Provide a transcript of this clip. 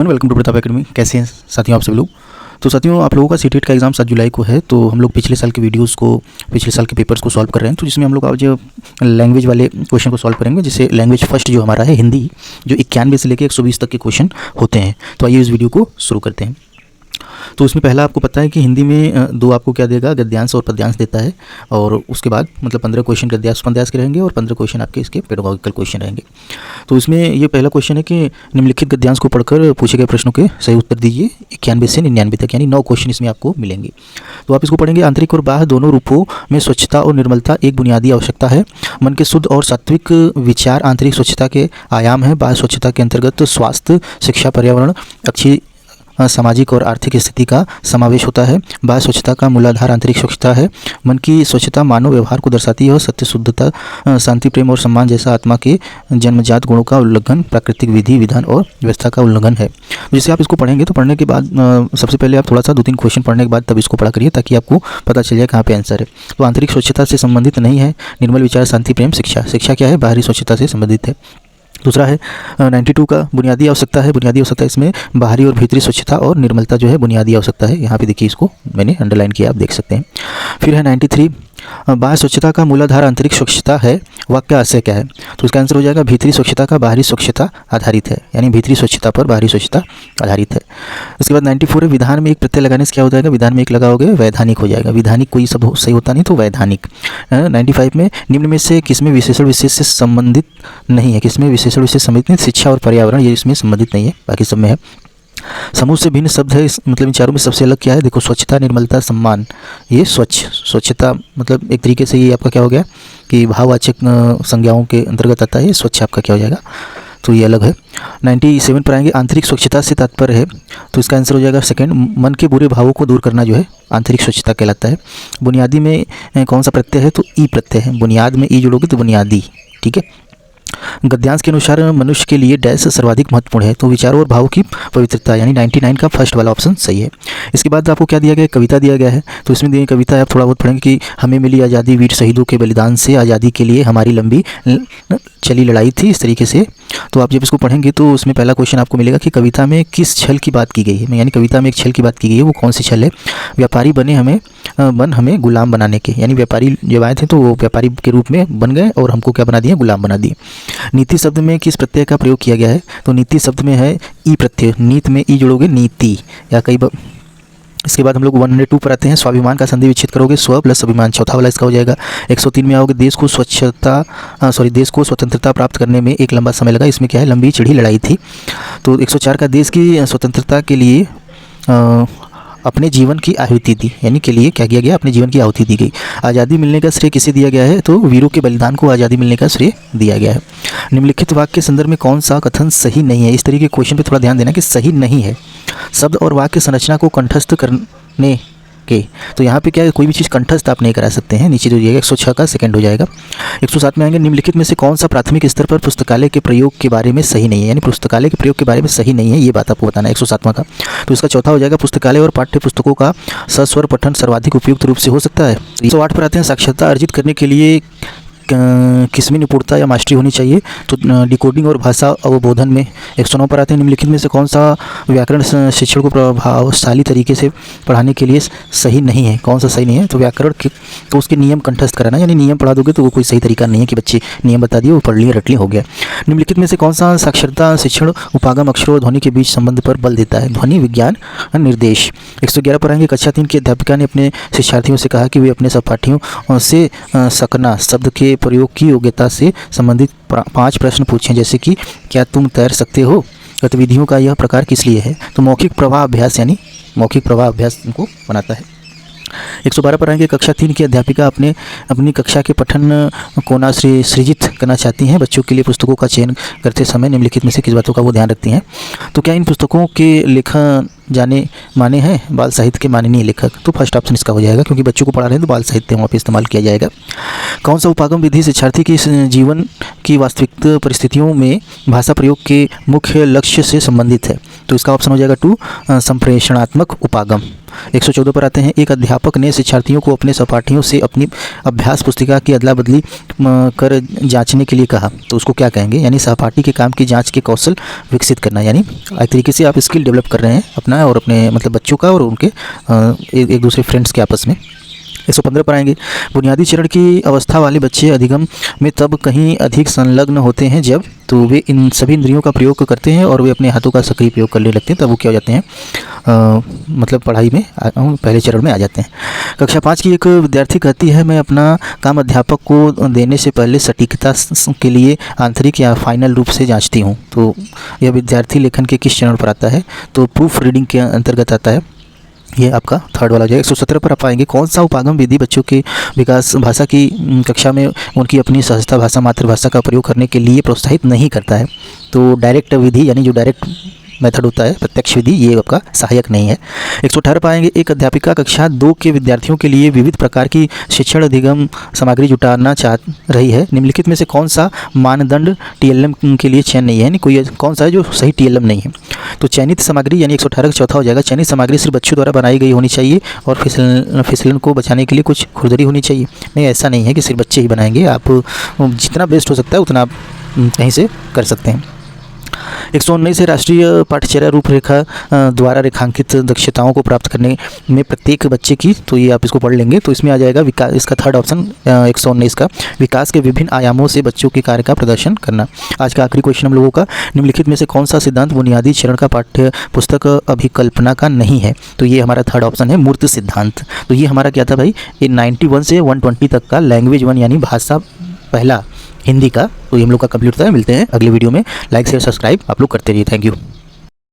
Welcome to Pratap academy. कैसे हैं साथियों आप सभी लोग। तो साथियों, आप लोगों का सीटेट का एग्ज़ाम 7 जुलाई को है। तो हम लोग पिछले साल के वीडियोस को, पिछले साल के पेपर्स को सॉल्व कर रहे हैं। तो जिसमें हम लोग आज लैंग्वेज वाले क्वेश्चन को सॉल्व करेंगे। जैसे लैंग्वेज फर्स्ट जो हमारा है हिंदी, जो 91 से लेकर 120 तक के क्वेश्चन होते हैं। तो आइए इस वीडियो को शुरू करते हैं। तो उसमें पहला आपको पता है कि हिंदी में दो आपको क्या देगा, गद्यांश और पद्यांश देता है। और उसके बाद मतलब 15 क्वेश्चन गद्यांश पद्यांश के रहेंगे और 15 क्वेश्चन आपके इसके पेडागॉजिकल क्वेश्चन रहेंगे। तो इसमें ये पहला क्वेश्चन है कि निम्नलिखित गद्यांश को पढ़कर पूछे गए प्रश्नों के सही उत्तर दीजिए 91 से 99 तक, यानी 9 क्वेश्चन इसमें आपको मिलेंगे। तो आप इसको पढ़ेंगे। आंतरिक और बाह्य दोनों रूपों में स्वच्छता और निर्मलता एक बुनियादी आवश्यकता है। मन के शुद्ध और सात्विक विचार आंतरिक स्वच्छता के आयाम है। बाह्य स्वच्छता के अंतर्गत स्वास्थ्य, शिक्षा, पर्यावरण, अच्छी सामाजिक और आर्थिक स्थिति का समावेश होता है। बाह्य स्वच्छता का मूलाधार आंतरिक स्वच्छता है। मन की स्वच्छता मानव व्यवहार को दर्शाती है और सत्य, शुद्धता, शांति, प्रेम और सम्मान जैसा आत्मा के जन्मजात गुणों का उल्लंघन, प्राकृतिक विधि विधान और व्यवस्था का उल्लंघन है। जैसे आप इसको पढ़ेंगे तो पढ़ने के बाद सबसे पहले आप थोड़ा सा 2-3 क्वेश्चन पढ़ने के बाद तब इसको पढ़ा करिए, ताकि आपको पता चल जाए कहाँ पे आंसर है। तो आंतरिक स्वच्छता से संबंधित नहीं है निर्मल विचार, शांति, प्रेम, शिक्षा। शिक्षा क्या है? बाहरी स्वच्छता से संबंधित है। दूसरा है 92 का बुनियादी आवश्यकता है। बुनियादी आवश्यकता इसमें बाहरी और भीतरी स्वच्छता और निर्मलता जो है बुनियादी आवश्यकता है। यहाँ पे देखिए, इसको मैंने अंडरलाइन किया, आप देख सकते हैं। फिर है 93 बाह्य स्वच्छता का मूलाधार आंतरिक स्वच्छता है। वाक्य आशय क्या है? तो इसका आंसर हो जाएगा भीतरी स्वच्छता का बाहरी स्वच्छता आधारित है, यानी भीतरी स्वच्छता पर बाहरी स्वच्छता आधारित है। इसके बाद 94 है विधान में एक प्रत्यय लगाने से क्या हो जाएगा? विधान में एक लगाओगे वैधानिक हो जाएगा। विधानिक कोई शब्द सही होता नहीं, तो वैधानिक। 95 में निम्न में से किसमें विशेषण विशेष से संबंधित नहीं है? किसमें विशेषण विशेष संबंधित नहीं? शिक्षा और पर्यावरण, ये इसमें संबंधित नहीं है, बाकी सब में है। समूह से भिन्न शब्द है, मतलब इन चारों में सबसे अलग क्या है? देखो, स्वच्छता, निर्मलता, सम्मान। ये स्वच्छता मतलब एक तरीके से ये आपका क्या हो गया कि भाववाचक संज्ञाओं के अंतर्गत आता है। ये स्वच्छ आपका क्या हो जाएगा? तो ये अलग है। 97 पर आएंगे। आंतरिक स्वच्छता से तात्पर्य है, तो इसका आंसर हो जाएगा सेकंड। मन के बुरे भावों को दूर करना जो है आंतरिक स्वच्छता कहलाता है। बुनियादी में कौन सा प्रत्यय है? तो ई प्रत्यय है। बुनियाद में ई जोड़ोगे तो बुनियादी, ठीक है। गद्यांश के अनुसार मनुष्य के लिए डैश सर्वाधिक महत्वपूर्ण है, तो विचारों और भावों की पवित्रता, यानी 99 का फर्स्ट वाला ऑप्शन सही है। इसके बाद आपको क्या दिया गया है? कविता दिया गया है। तो इसमें दी कविता आप थोड़ा बहुत पढ़ेंगे कि हमें मिली आज़ादी वीर शहीदों के बलिदान से, आज़ादी के लिए हमारी लंबी चली लड़ाई थी, इस तरीके से। तो आप जब इसको पढ़ेंगे तो उसमें पहला क्वेश्चन आपको मिलेगा कि कविता में किस छल की बात की गई है, यानी कविता में एक छल की बात की गई है, वो कौन सी छल है? व्यापारी हमें गुलाम बनाने के, यानी व्यापारी जब आए थे तो वो व्यापारी के रूप में बन गए और हमको क्या बना दिए? गुलाम बना दिए। नीति शब्द में किस प्रत्यय का प्रयोग किया गया है? तो नीति शब्द में है ई प्रत्यय। नीत में ई जोड़ोगे नीति, या कई बार। इसके बाद हम लोग 102 पर आते हैं। स्वाभिमान का संधि विच्छेद करोगे, स्व प्लस अभिमान, चौथा वाला इसका हो जाएगा। 103 में आओगे। देश को स्वतंत्रता प्राप्त करने में एक लंबा समय लगा, इसमें क्या है? लंबी चिड़ी लड़ाई थी। तो 104 का देश की स्वतंत्रता के लिए अपने जीवन की आहुति दी, यानी के लिए क्या किया गया? अपने जीवन की आहुति दी गई। आज़ादी मिलने का श्रेय किसे दिया गया है? तो वीरों के बलिदान को आज़ादी मिलने का श्रेय दिया गया है। निम्नलिखित वाक्य के संदर्भ में कौन सा कथन सही नहीं है? इस तरीके के क्वेश्चन पे थोड़ा ध्यान देना कि सही नहीं है। शब्द और वाक्य संरचना को कंठस्थ करने के, तो यहाँ पे क्या है? कोई भी चीज़ कंठस्थ आप नहीं करा सकते हैं। नीचे जो दिया गया 106 का सेकंड हो जाएगा। 107 में आएंगे। निम्नलिखित में से कौन सा प्राथमिक स्तर पर पुस्तकालय के प्रयोग के बारे में सही नहीं है? यानी पुस्तकालय के प्रयोग के बारे में सही नहीं है, ये बात आपको बताना है 107वां का। तो इसका चौथा हो जाएगा। पुस्तकालय और पाठ्य पुस्तकों का सस्वर पठन सर्वाधिक उपयुक्त रूप से हो सकता है। 108 पर आते हैं। साक्षरता अर्जित करने के लिए किसमें निपुणता या मास्टरी होनी चाहिए? तो डिकोडिंग और भाषा अवबोधन में। 109 पर आते हैं। निम्नलिखित में से कौन सा व्याकरण शिक्षण को प्रभावशाली तरीके से पढ़ाने के लिए सही नहीं है? कौन सा सही नहीं है? तो व्याकरण के, तो उसके नियम कंठस्थ कराना, यानी नियम पढ़ा दोगे तो वो कोई सही तरीका नहीं है कि बच्चे नियम बता दिए वो पढ़ लिए रट लिए हो गया। निम्नलिखित में से कौन सा साक्षरता शिक्षण उपागम अक्षरों और ध्वनि के बीच संबंध पर बल देता है? ध्वनि विज्ञान निर्देश। 111 पर आएंगे। कक्षा 3 की अध्यापिका ने अपने शिक्षार्थियों से कहा कि वे अपने सहपाठियों से सकना शब्द के प्रयोग की योग्यता से संबंधित 5 प्रश्न पूछें, जैसे कि क्या तुम तैर सकते हो? गतिविधियों का यह प्रकार किस लिए है? तो मौखिक प्रवाह अभ्यास, यानी मौखिक प्रवाह अभ्यास को बनाता है। 112 पर आएंगे। कक्षा 3 की अध्यापिका अपनी कक्षा के पठन कोना सृजित करना चाहती हैं। बच्चों के लिए पुस्तकों का चयन करते समय निम्नलिखित में से किस बातों का वो ध्यान रखती हैं? तो क्या इन पुस्तकों के लेखन जाने माने हैं बाल साहित्य के माननीय लेखक? तो फर्स्ट ऑप्शन इसका हो जाएगा, क्योंकि बच्चों को पढ़ा रहे हैं तो बाल साहित्य वहाँ पे इस्तेमाल किया जाएगा। कौन सा उपागम विधि शिक्षार्थी के जीवन की वास्तविक परिस्थितियों में भाषा प्रयोग के मुख्य लक्ष्य से संबंधित है? तो इसका ऑप्शन हो जाएगा 2 संप्रेषणात्मक उपागम। 114 पर आते हैं। एक अध्यापक ने शिक्षार्थियों को अपने सहपाठियों से अपनी अभ्यास पुस्तिका की अदला बदली कर जांचने के लिए कहा, तो उसको क्या कहेंगे? यानी सहपाठी के काम की जांच के कौशल विकसित करना, यानी एक तरीके से आप स्किल डेवलप कर रहे हैं अपना और अपने मतलब बच्चों का और उनके एक दूसरे फ्रेंड्स के आपस में। 115 पर आएंगे। बुनियादी चरण की अवस्था वाले बच्चे अधिगम में तब कहीं अधिक संलग्न होते हैं जब तो वे इन सभी इंद्रियों का प्रयोग करते हैं और वे अपने हाथों का सक्रिय प्रयोग करने लगते हैं, तब वो क्या हो जाते हैं मतलब पढ़ाई में पहले चरण में आ जाते हैं। कक्षा 5 की एक विद्यार्थी कहती है, मैं अपना काम अध्यापक को देने से पहले सटीकता के लिए आंतरिक या फाइनल रूप से जांचती हूँ। तो यह विद्यार्थी लेखन के किस चरण पर आता है? तो प्रूफ रीडिंग के अंतर्गत आता है। ये आपका थर्ड वाला हो जाएगा। 117 पर आप पाएंगे। कौन सा उपागम विधि बच्चों के विकास भाषा की कक्षा में उनकी अपनी सहजता भाषा मातृभाषा का प्रयोग करने के लिए प्रोत्साहित नहीं करता है? तो डायरेक्ट विधि, यानी जो डायरेक्ट मेथड होता है, प्रत्यक्ष विधि, ये आपका सहायक नहीं है। 118 पाएंगे। एक अध्यापिका कक्षा 2 के विद्यार्थियों के लिए विविध प्रकार की शिक्षण अधिगम सामग्री जुटाना चाह रही है। निम्नलिखित में से कौन सा मानदंड टीएलएम के लिए चयन नहीं है, यानी कोई कौन सा है जो सही टीएलएम नहीं है? तो चयनित सामग्री, यानी 118 का चौथा हो जाएगा। चयनित सामग्री सिर्फ बच्चों द्वारा बनाई गई होनी चाहिए और फिसलन को बचाने के लिए कुछ खुरदरी होनी चाहिए। नहीं, ऐसा नहीं है कि सिर्फ बच्चे ही बनाएंगे, आप जितना बेस्ट हो सकता है उतना आप कहीं से कर सकते हैं। 119 से राष्ट्रीय पाठ्यचर्या रूपरेखा द्वारा रेखांकित दक्षताओं को प्राप्त करने में प्रत्येक बच्चे की, तो ये आप इसको पढ़ लेंगे, तो इसमें आ जाएगा विकास। इसका थर्ड ऑप्शन 119 का, विकास के विभिन्न आयामों से बच्चों के कार्य का प्रदर्शन करना। आज का आखिरी क्वेश्चन हम लोगों का, निम्नलिखित में से कौन सा सिद्धांत बुनियादी चरण का पाठ्य पुस्तक अभिकल्पना का नहीं है? तो ये हमारा थर्ड ऑप्शन है मूर्त सिद्धांत। तो ये हमारा क्या था भाई? ये 91 से 120 तक का लैंग्वेज 1 यानी भाषा पहला हिंदी का, तो ये हम लोग का कंप्लीट होता है। मिलते हैं अगले वीडियो में। लाइक शेयर सब्सक्राइब आप लोग करते रहिए। Thank you.